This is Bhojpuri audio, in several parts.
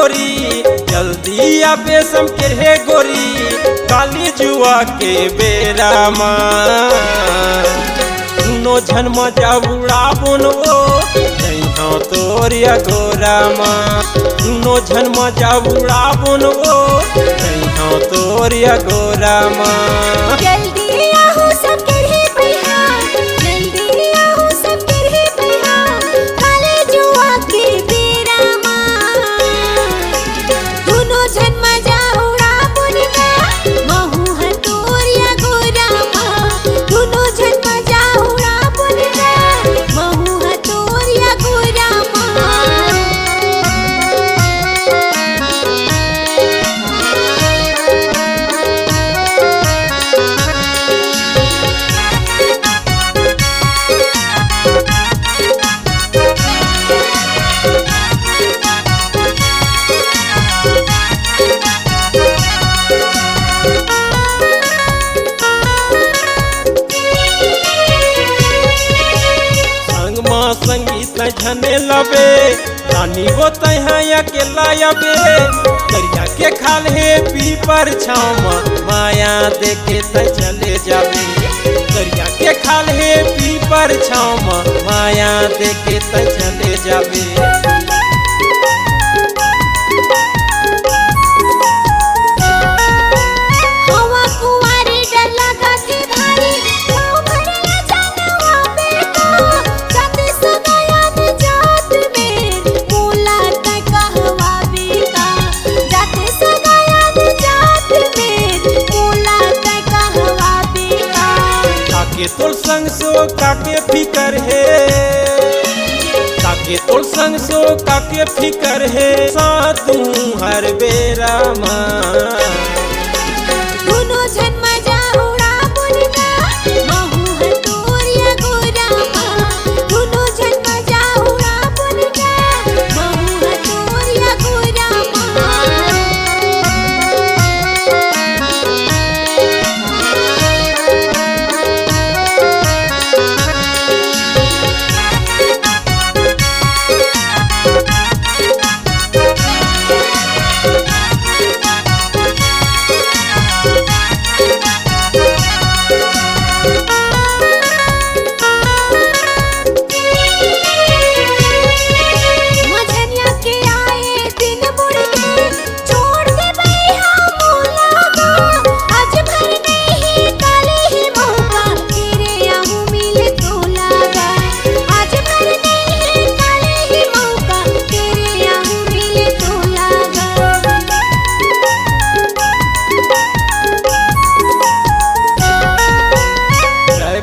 गोरी जल्दी आबे सम के रे गोरी काली जुआ के बेरा माँ दुनो झन मजा उड़ा बोनो जइहा तोरिया गोरा माँ दुनो झन मजा उड़ा बोनो जइहा तोरिया गोरा माँ जल्दी आहू सब के रे भैया जल्दी आहू सब के रे भैया काले जुआ के बेरा माँ दुनो झन मजा उड़ा बोलगा महू है तोरिया गोरा माँ दुनो झन मजा उड़ा बोलगा महू है तोरिया गोरा माँ संगीत झने लबे रानी वो तहा अकेला अबे दरिया के खाल है पीपर छाव माया देखे त चले जाबे दरिया के खाल है पीपर छाव माया देखे त चले जाबे तोर संग सो काके फिकर है काके तोर संग सो काके फिकर है सातू हर बेरा माँ दुनो झन मजा उड़ा बोलगा महू है तोरिया गोरा माँ दुनो झन मजा उड़ा बोलगा महू है तोरिया गोरा माँ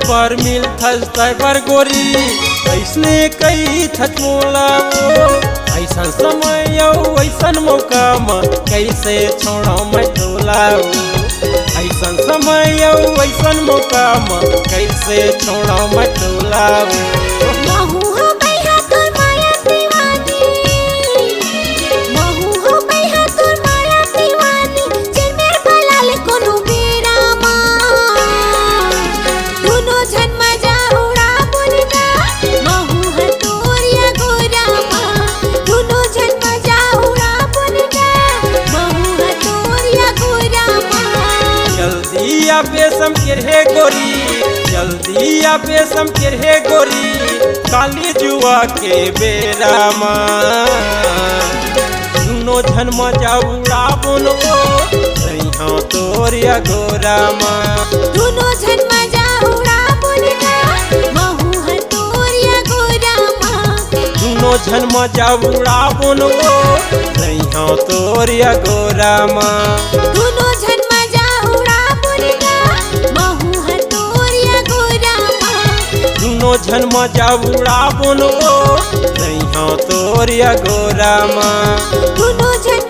पर मिल थस पर गोरी ऐसने कई थचमोला ऐसा समय ऐसन मौका में कैसे छोड़ो मैं टोला ऐसा समय ऐसन मौका में कैसे छोड़ो मैं टोला आबे सम के रे गोरी जल्दी आबे सम के रे गोरी काली जुआ के बेरा माँ दुनो झन मजा उड़ा बोलो जइहा तोरिया गोरा माँ दुनो झन मजा उड़ा बोलगा महू है तोरिया गोरा माँ दुनो झन मजा उड़ा बोलो जइहा तोरिया गोरा माँ दुनो झन मजा उड़ा बोलगा महू है तोरिया गोरा माँ दुनो झन मजा उड़ा बोलो जइहा तोरिया गोरा माँ दुनो झन